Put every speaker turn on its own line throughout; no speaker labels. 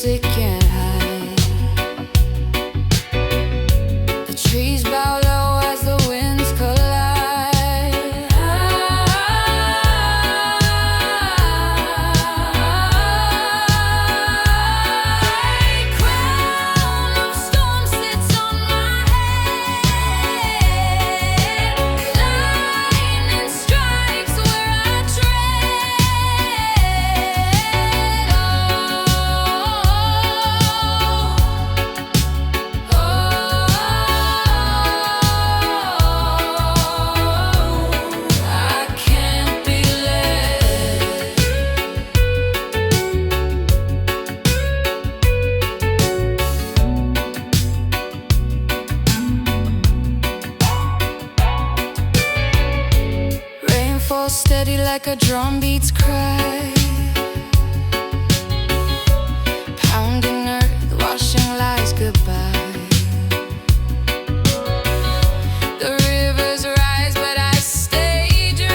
close it can't hide. The trees bow low as the winds collide. Crown of storm sits on my head. Lightning strikes where I tread. I can't be led. Rain falls steady like a drum beat's cry. Pounding earth, washing lies goodbye. The rivers rise, but I stay dry.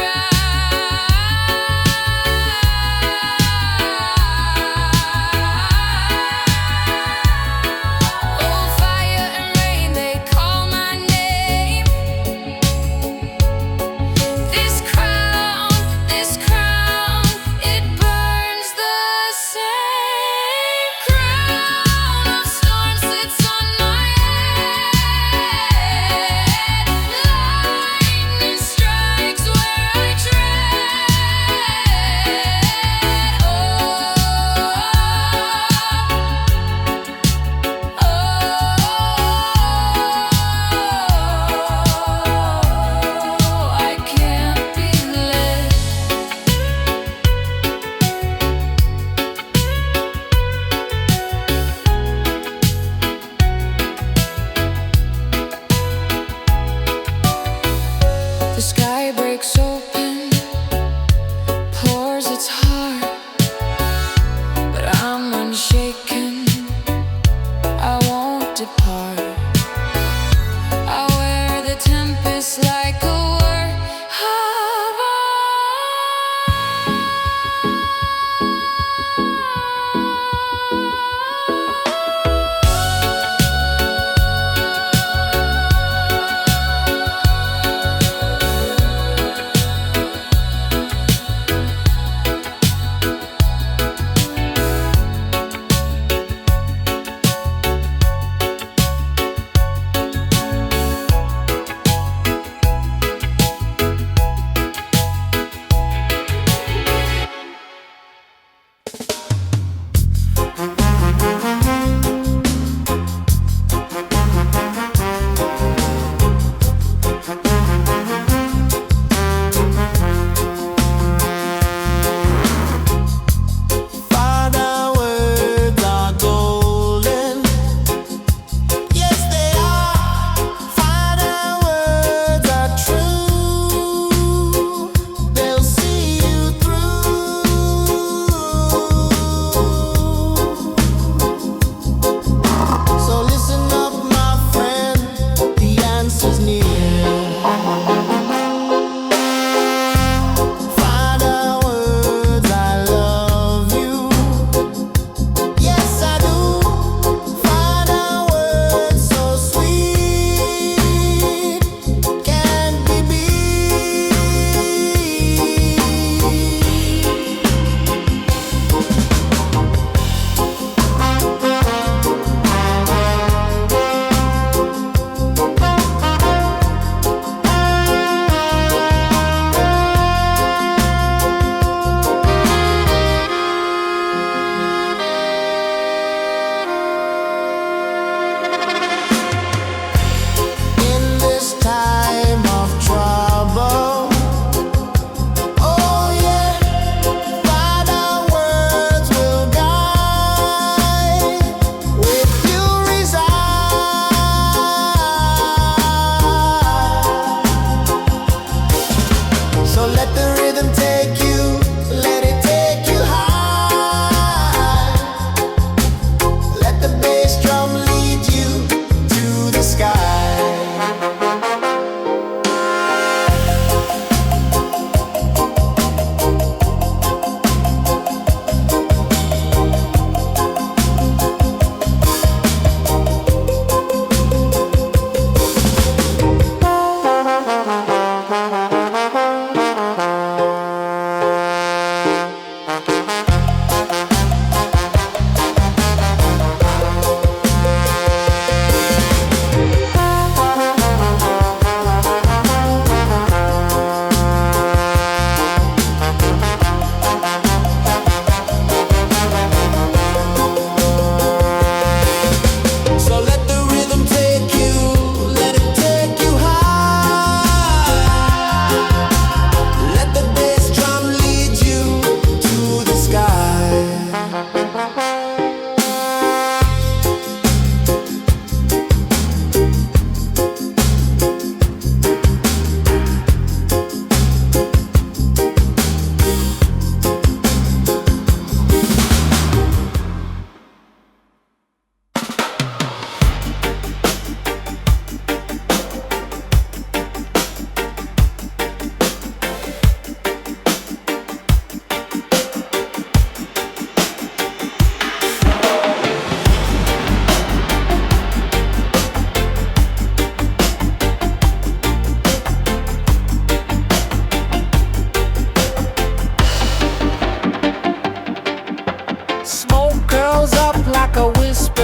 Oh, fire and rain, they call my name. This crown, it burns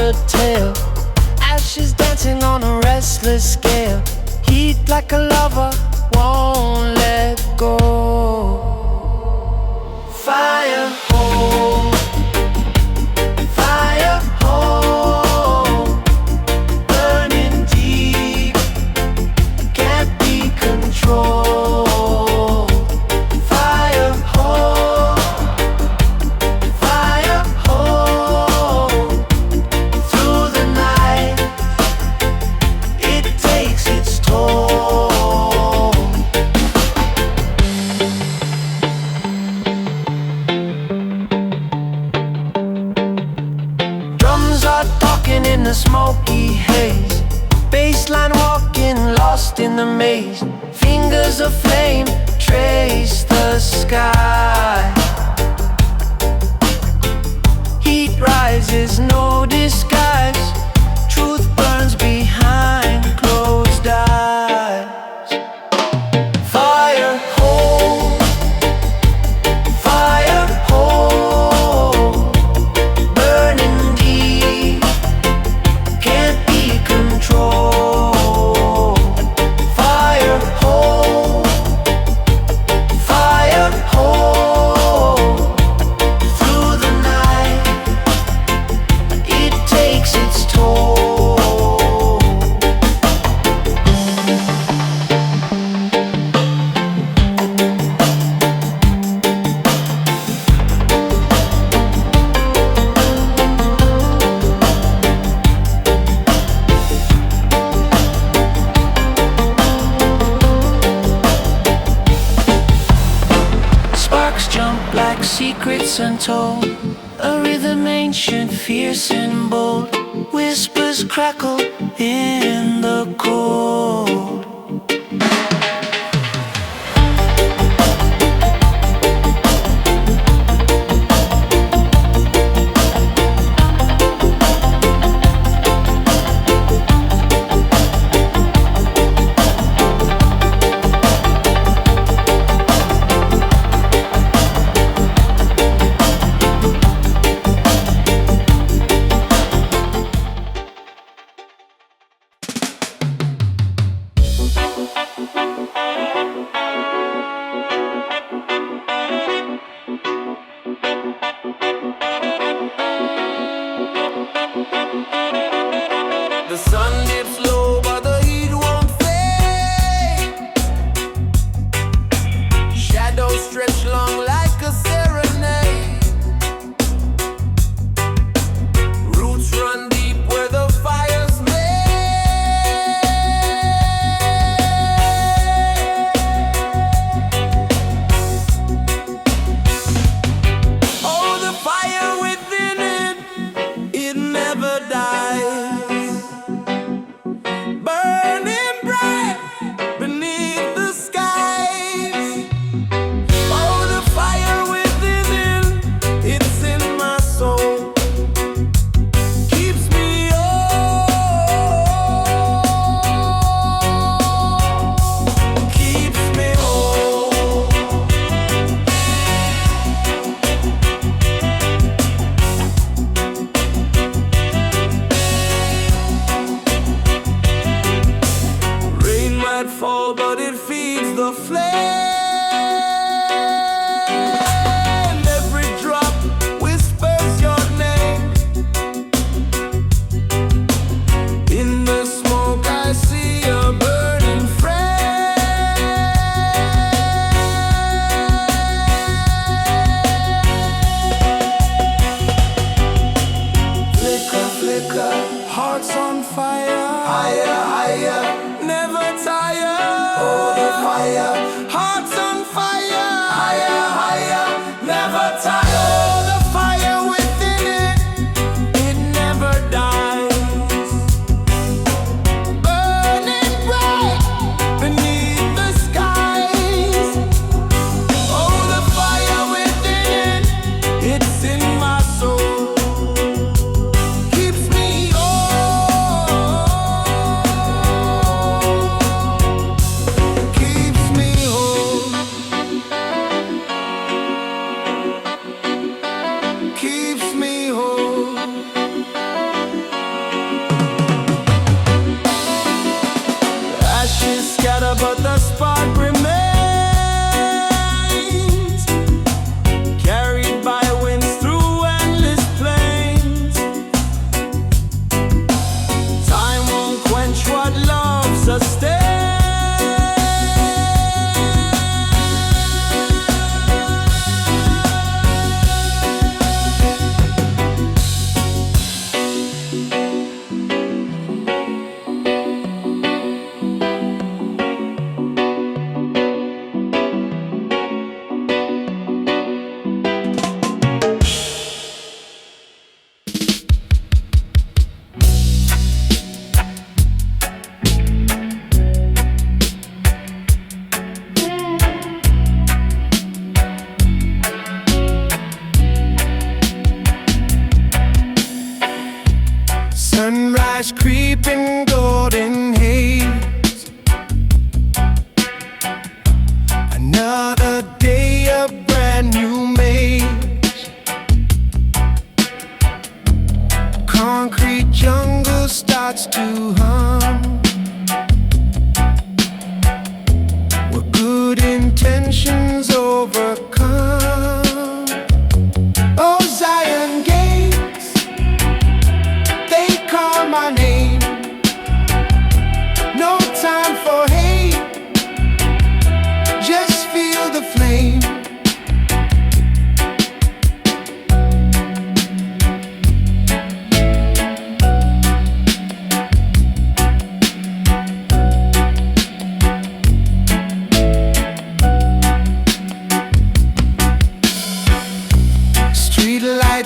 her tail. Ashes dancing on a restless scale. Heat like a lover, won't let go. Fire hole, fire hole, burning deep, can't be controlled. Fire hole, through the night, it takes its toll. Drums are talking in the smoky haze. Bassline walking, lost in the maze. Fingers of flame trace the sky. Heat rises, no disguise. Truth burns behind closed eyes. Fire hole, burning deep, can't be controlled. Fire hole, through the night, it takes its toll. Sparks jump like secrets untold. A rhythm ancient, fierce and bold. Whispers crackle in the cold.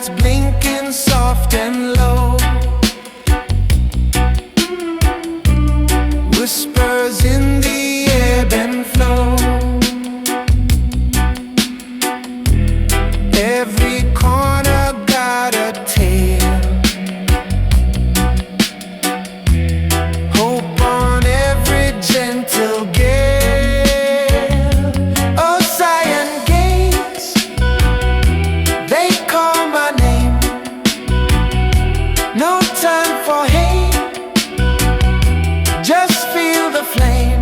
lights blinking soft and low. Whispers in the ebb and flow. Every corner got a tale. Hope on every gentle gale. Oh, Zion gates, they call my name. No time for hate, just feel the flame.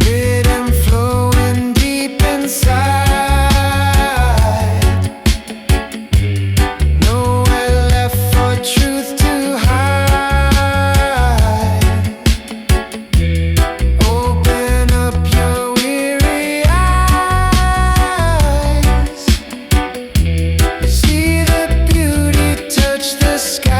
Rhythm flowing deep inside. Nowhere left for truth to hide. Open up your weary eyes. See the beauty touch the skies.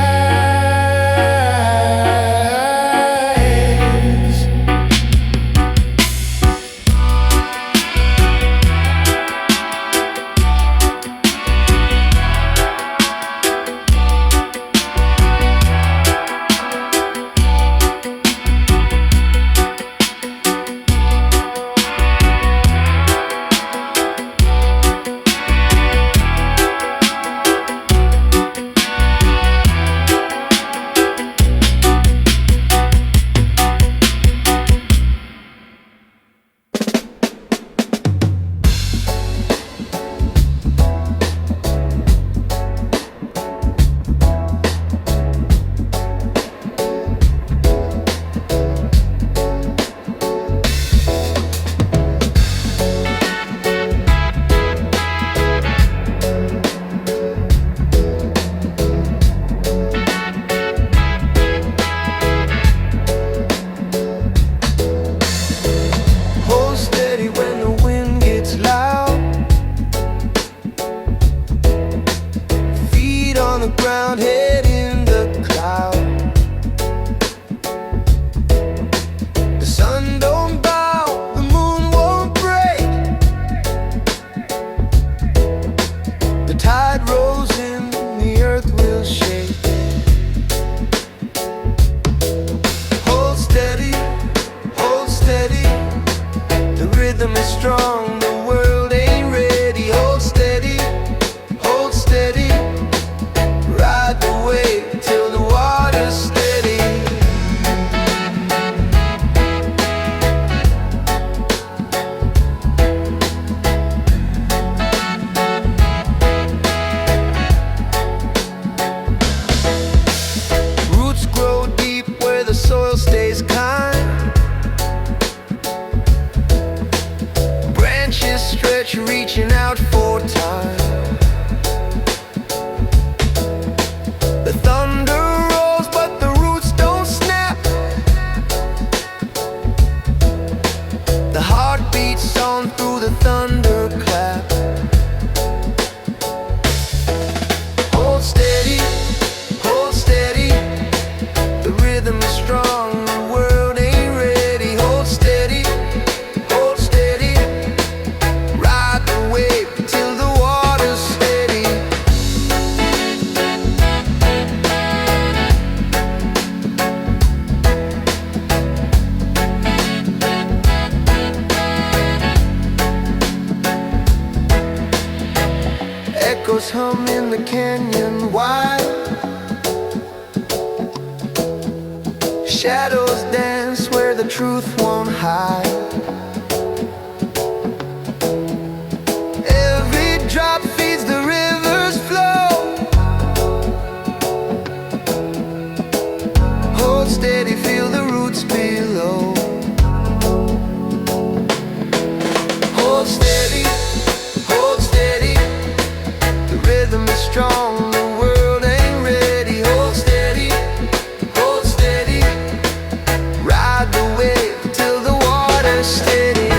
Hold steady when the wind gets loud. Feet on the ground, head in the cloud. The sun don't bow, the moon won't break. The tide rolls in, the earth will shake. Hold steady, hold steady. The rhythm is strong, the world ain't ready. Hold steady, hold steady. Ride the wave till the water's steady. Roots grow deep where the soil stays kind. Branches stretch, reaching out for time. The thunder rolls, but the roots don't snap. The heart beats on through the thunderclap. Hold steady, hold steady. The rhythm is strong, the world ain't ready. Hold steady, hold steady. Ride the wave till the water's steady. Echoes hum in the canyon wide. Shadows dance where the truth won't hide. Every drop feeds the river's flow. Hold steady, feel the roots below. Hold steady, hold steady. The rhythm is strong, the world ain't ready. Hold steady, hold steady. Ride the wave till the water's steady.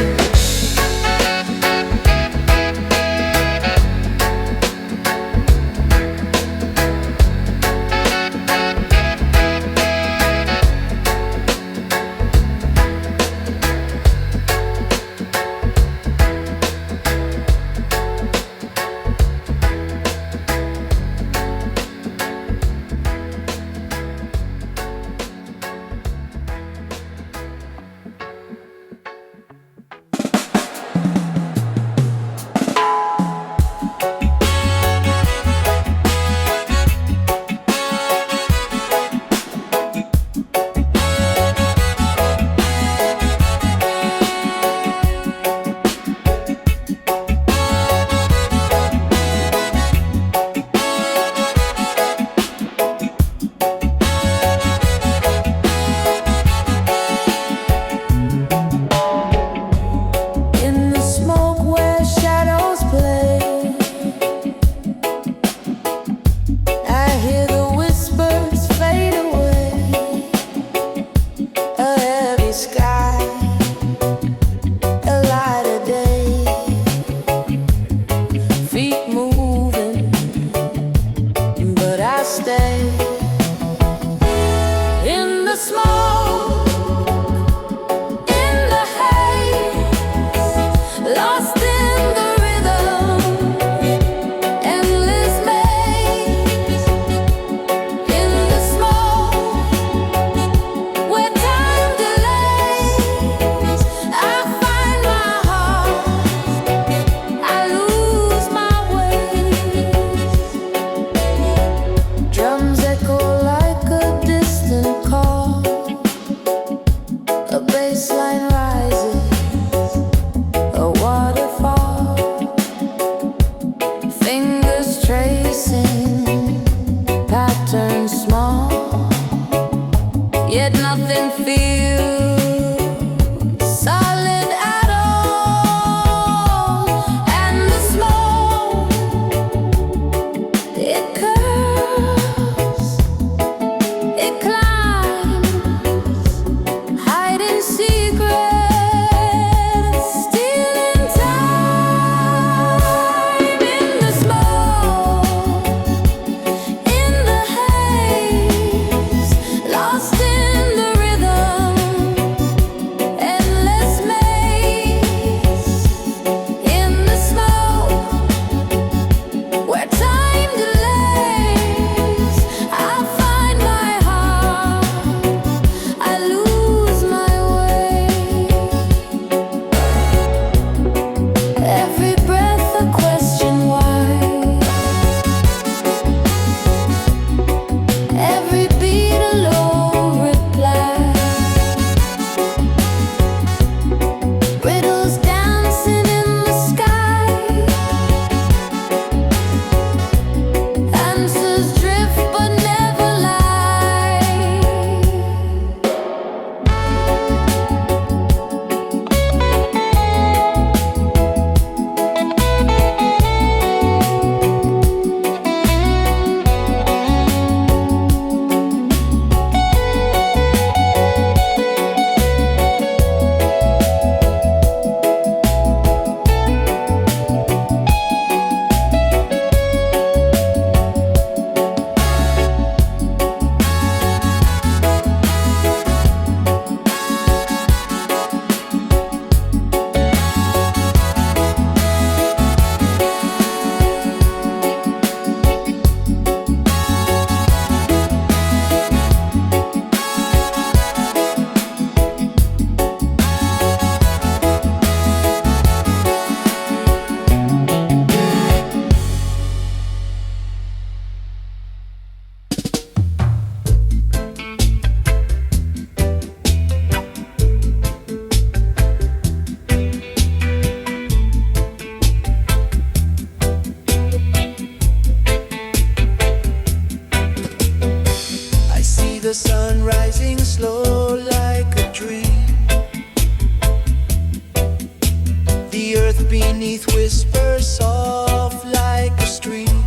beneath whispers soft like a stream.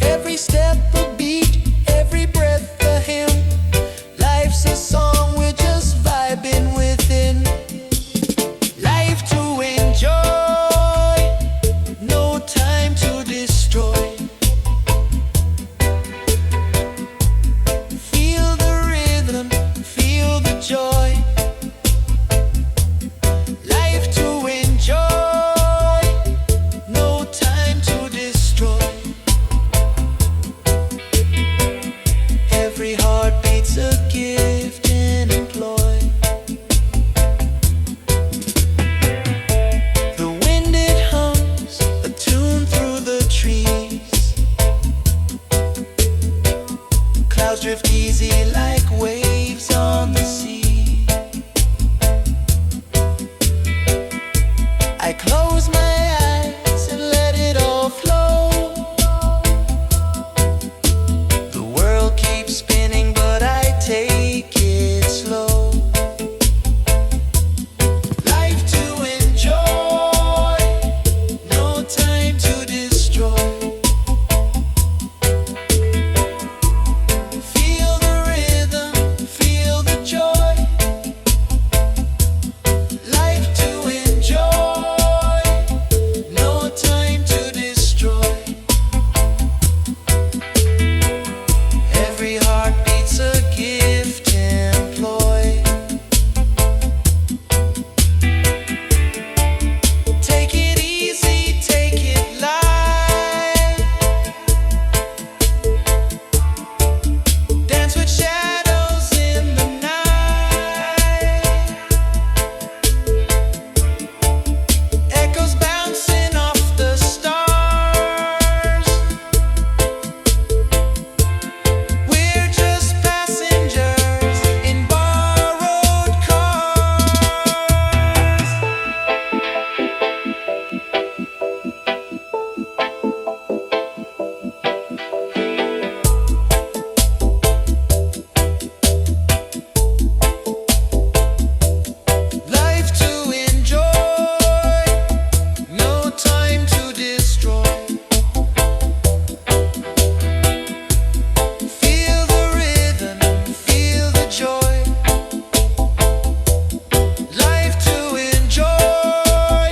Every step a beat, every breath a hymn. Life's a song, we're just vibing within. Life to enjoy, no time to destroy. Feel the rhythm, feel the joy. Life to enjoy, no time to destroy. Every heartbeat's a gift and employ. The wind it hums, a tune through the trees. Clouds drift easy like waves on the sea. I close my eyes and let it all flow. The world keeps spinning, but I take it slow. Life to enjoy, no time to destroy. Feel the rhythm, feel the joy. Life to enjoy, no time to destroy. Every heartbeat's a gift employed. Take it easy, take it light. Dance with shadows in the night. Echoes bouncing off the stars. We're just passengers in borrowed cars. Life to enjoy, no time to destroy. Feel the rhythm, feel the joy. Life to enjoy,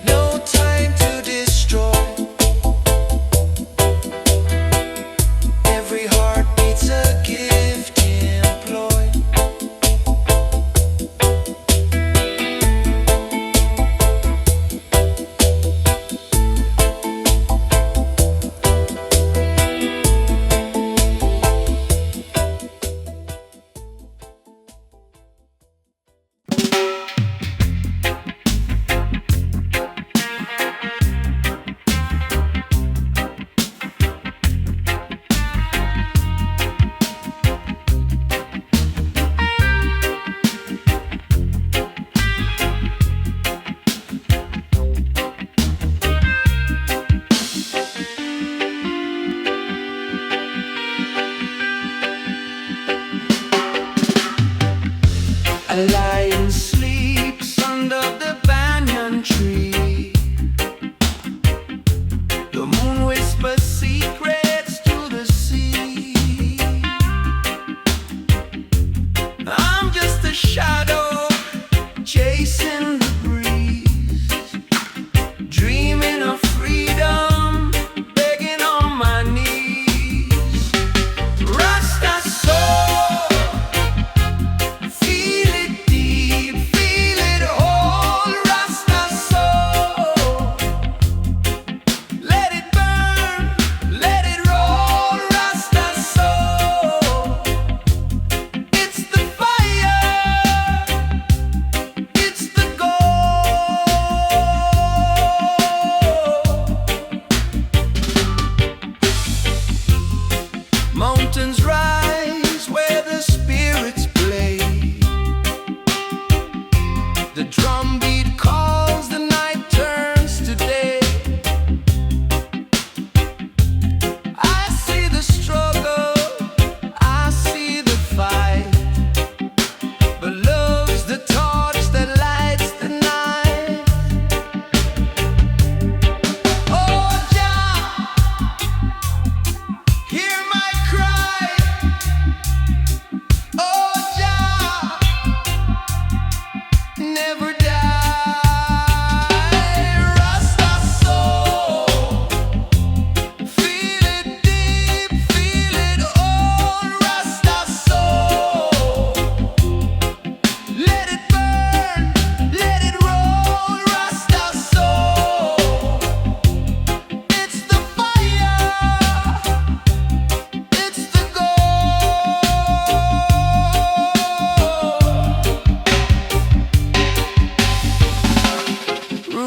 no time to destroy. Every heartbeat's a gift employed. A lion sleeps under the banyan tree. The moon whispers secrets to the sea. I'm just a shadow chasing the breeze, dreaming of freedom, begging on my knees. Rasta soul, feel it deep, feel it all. Rasta soul, let it burn, let it roll. Rasta soul, it's the fire, it's the goal. Mountains rise where the spirits play. The drum beat calls, the night turns to day. I see the struggle, I see the fight. But love's the torch that lights the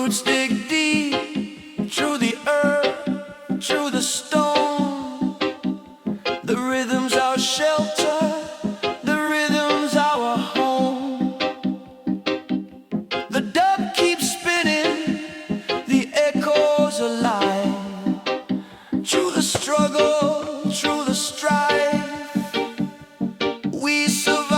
roots dig deep through the earth, through the stone. The rhythm's our shelter, the rhythm's our home. The dub keeps spinning, the echoes alive. Through the struggle, through the strife, we survive.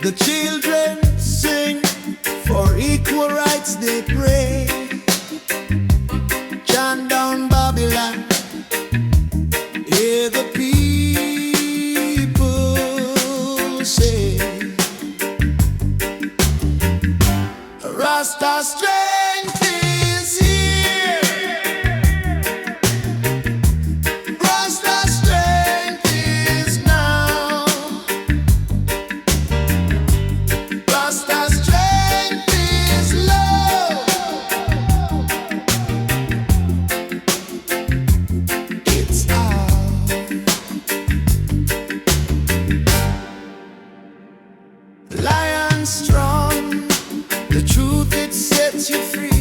The children sing, for equal rights they pray. Chant down Babylon, hear the people say, Rasta strength is here. Rasta strength is now. Rasta strength is love. It's out. Lion strong, the truth it sets you free.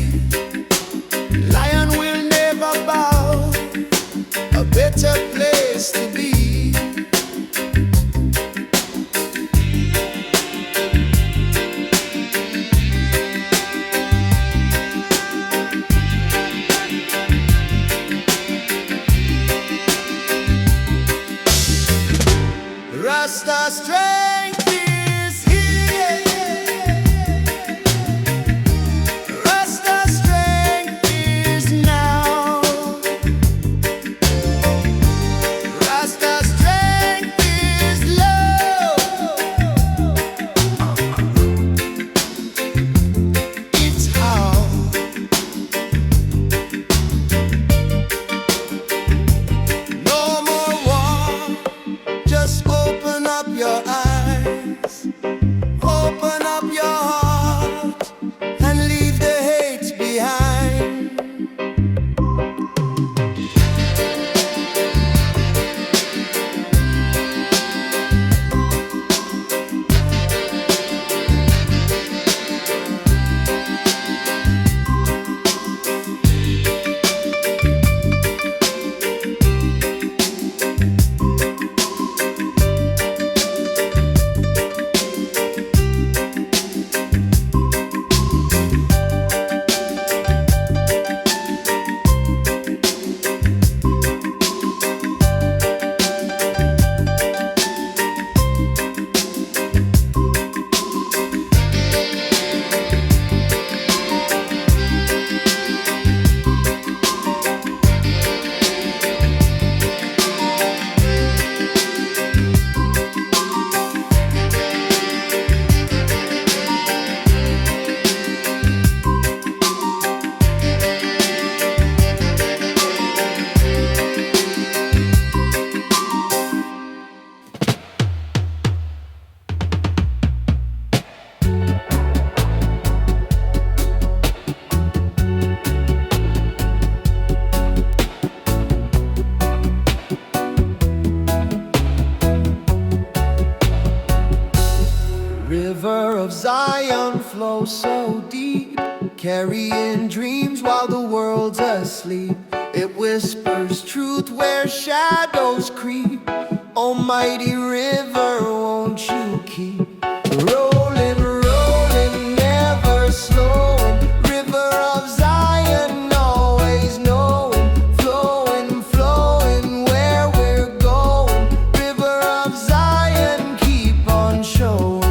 Zion flows so deep, carrying dreams while the world's asleep. It whispers truth where shadows creep. Almighty river, won't you keep rolling, rolling, never slowing? River of Zion, always knowing, flowing, flowing where we're going. River of Zion, keep on showing.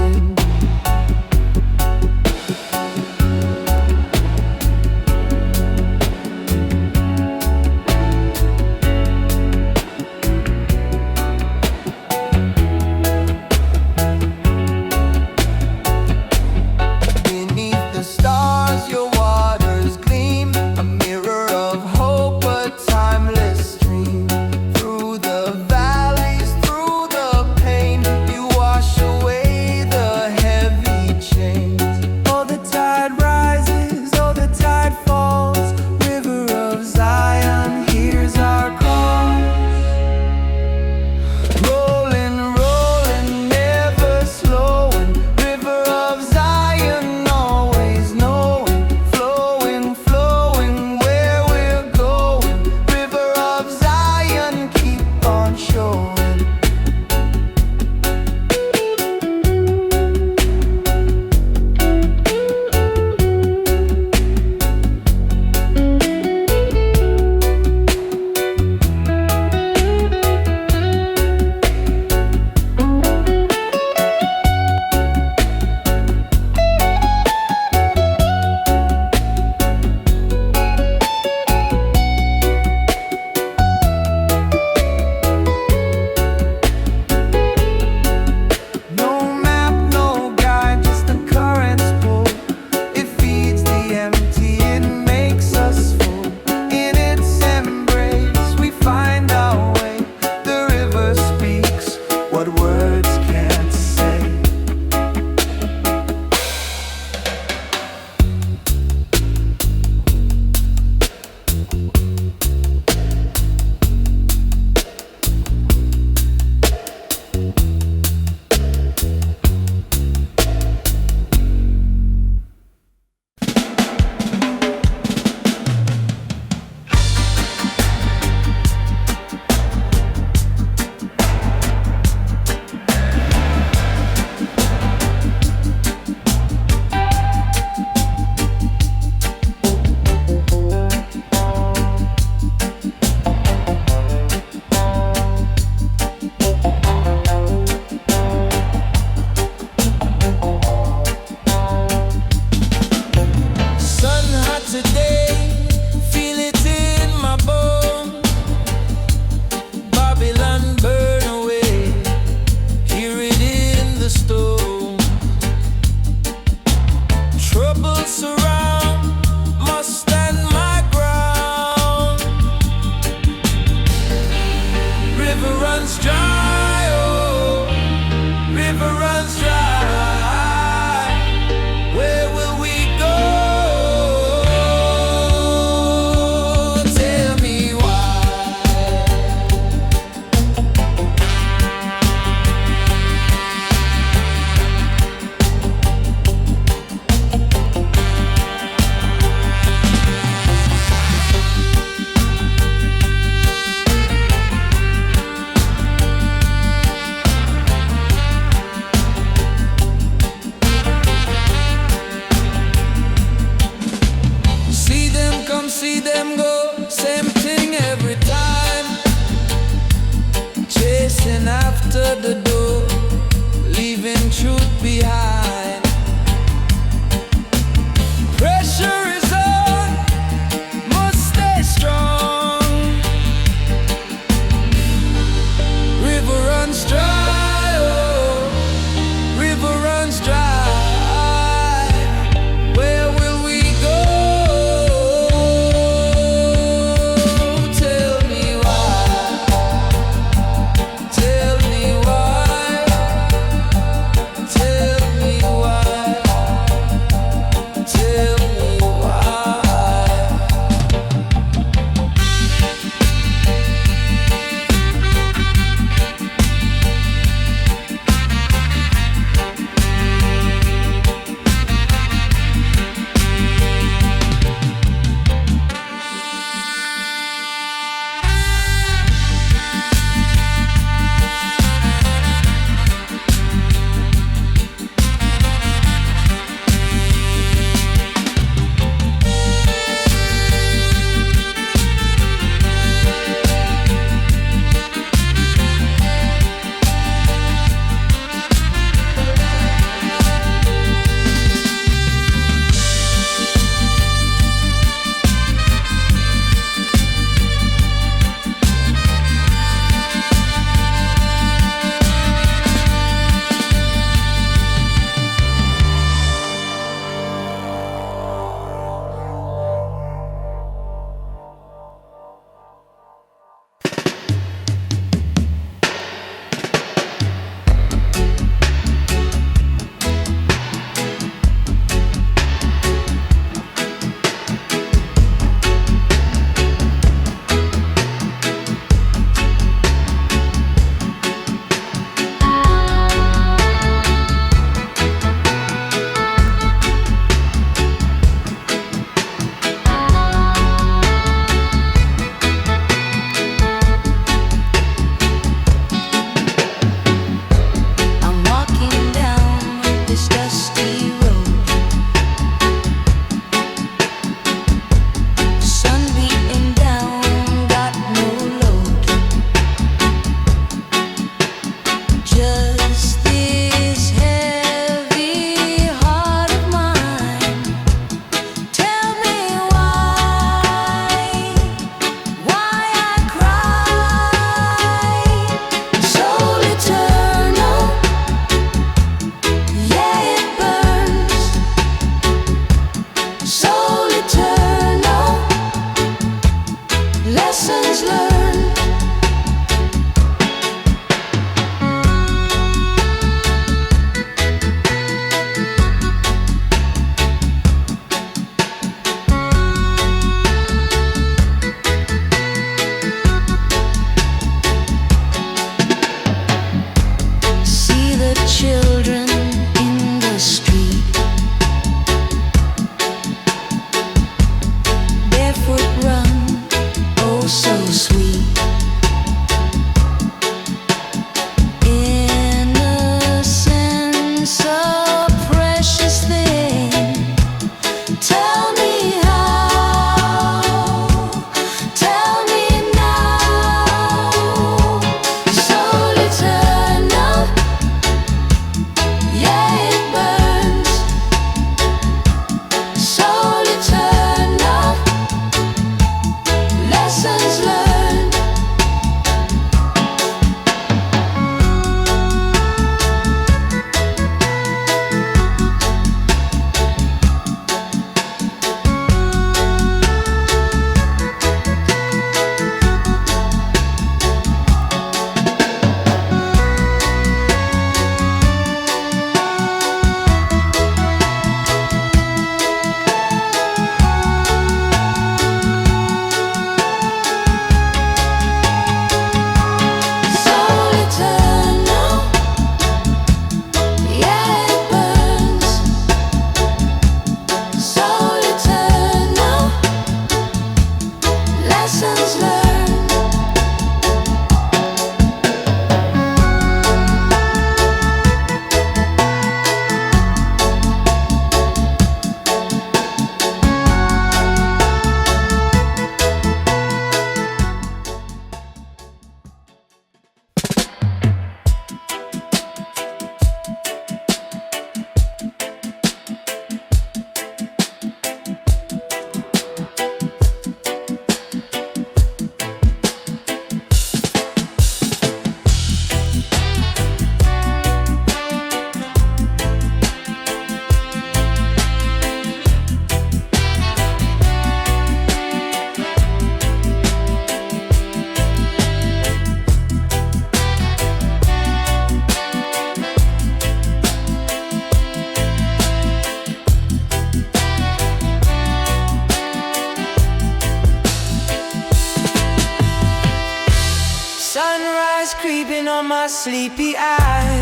sleepy eye.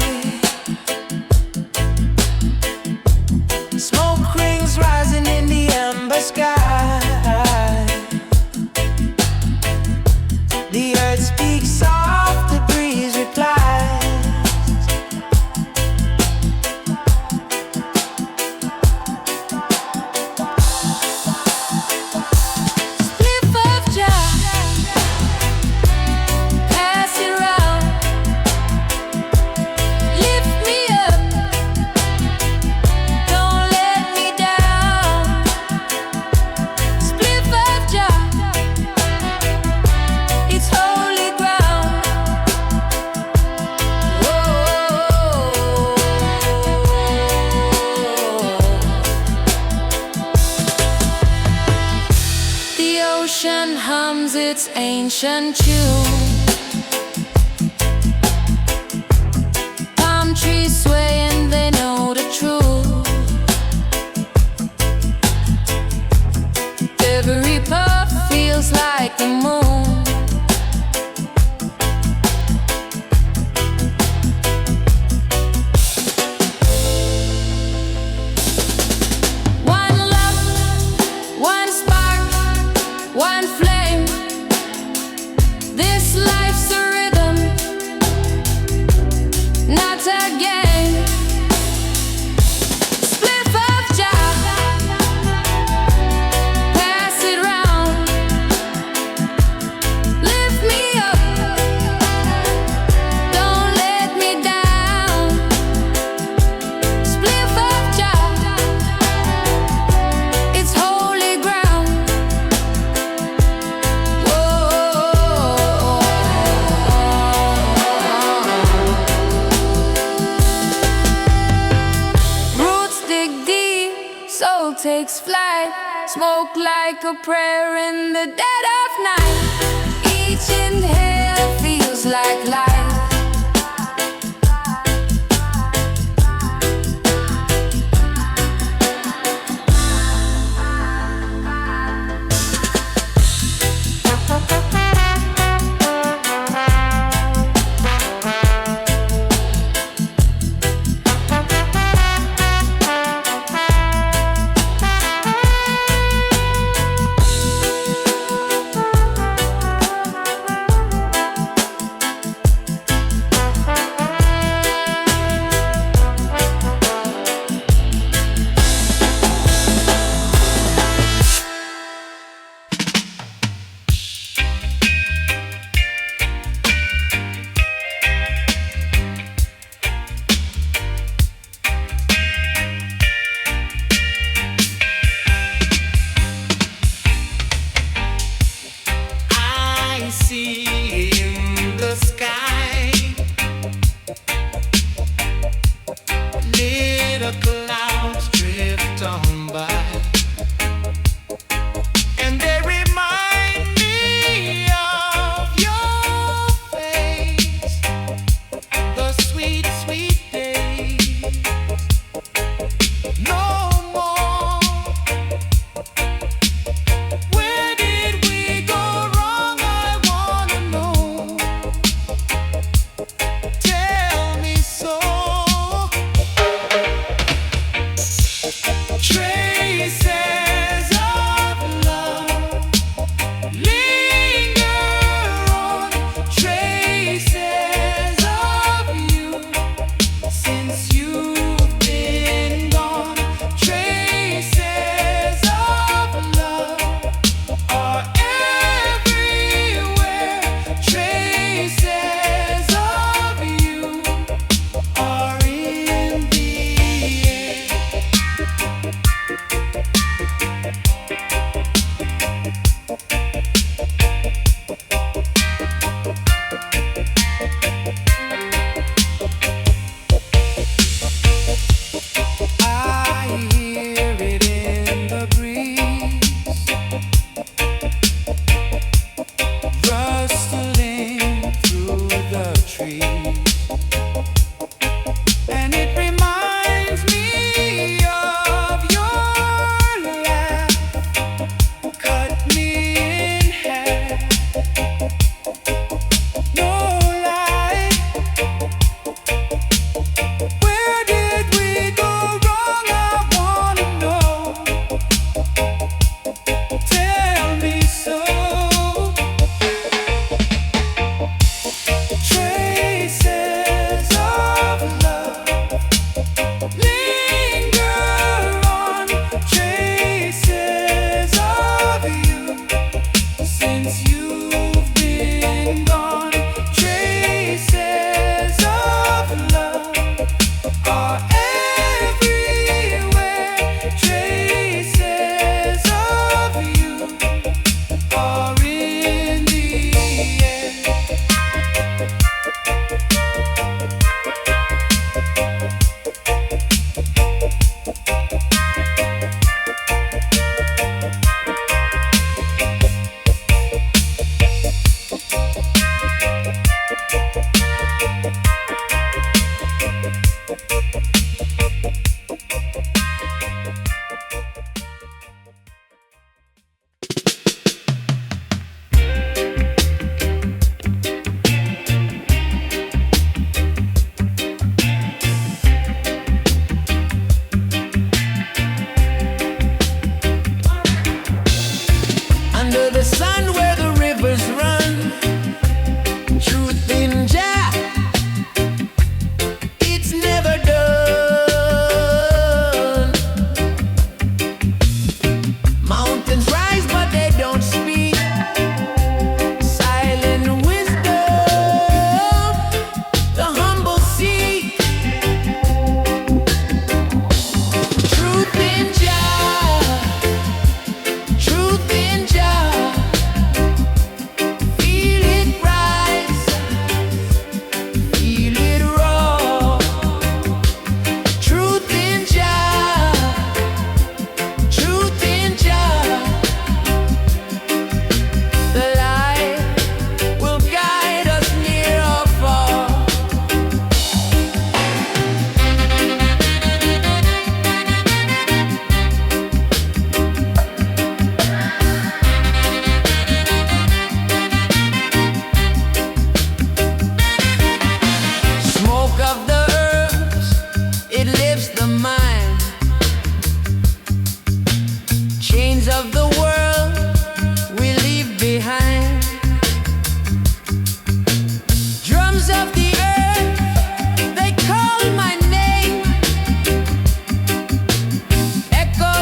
Smoke rings rising in the amber sky. The earth speaks soft, the breeze replies.
Spliff of joy, pass it round. Lift me up, don't let me down. Spliff of joy, it's holy ground. Whoa. The ocean hums its ancient tune. Palm trees swaying, they know the truth. Every puff feels like the moon. One love, one spark, one flame. This life's a rhythm, not a game. Spliff of joy, pass it round. Lift me up, don't let me down. Spliff of joy, it's holy ground. Roots dig deep, soul takes flight. Smoke like a prayer in the dead of night. Each inhale feels like life.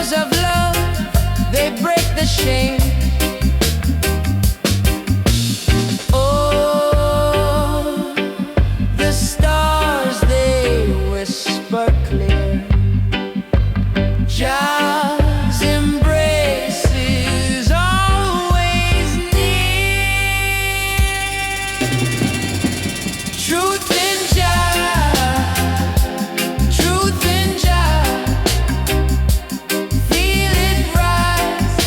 arrows of love, they break the shame. Oh, the stars, they whisper clear. Jah's embrace is always near. Truth in Jah, truth in Jah. Feel it rise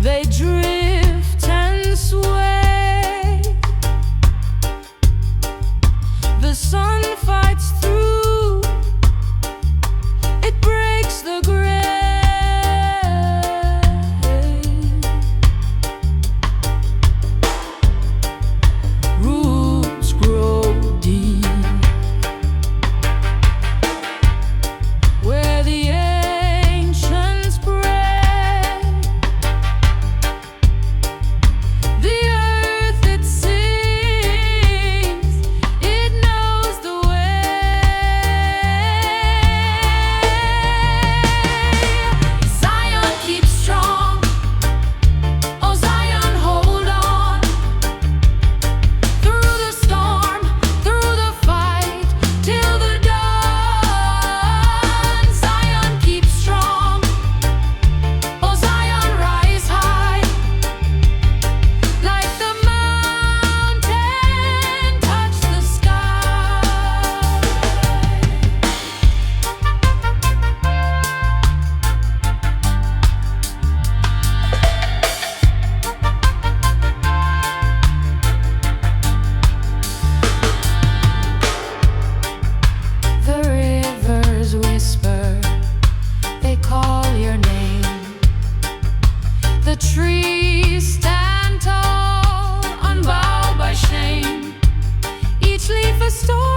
They drift and sway. The sun fights through, it breaks the gray. Roots grow deep where the ancients pray. The earth it sings, it knows the way. Zion keeps strong, oh Zion hold on. Through the storm, through the fight, till the dawn. Zion keeps strong, oh Zion rise high. Like the mountain touch the sky. The rivers whisper, they call your name. The trees stand tall, unbowed by shame. Each leaf a story.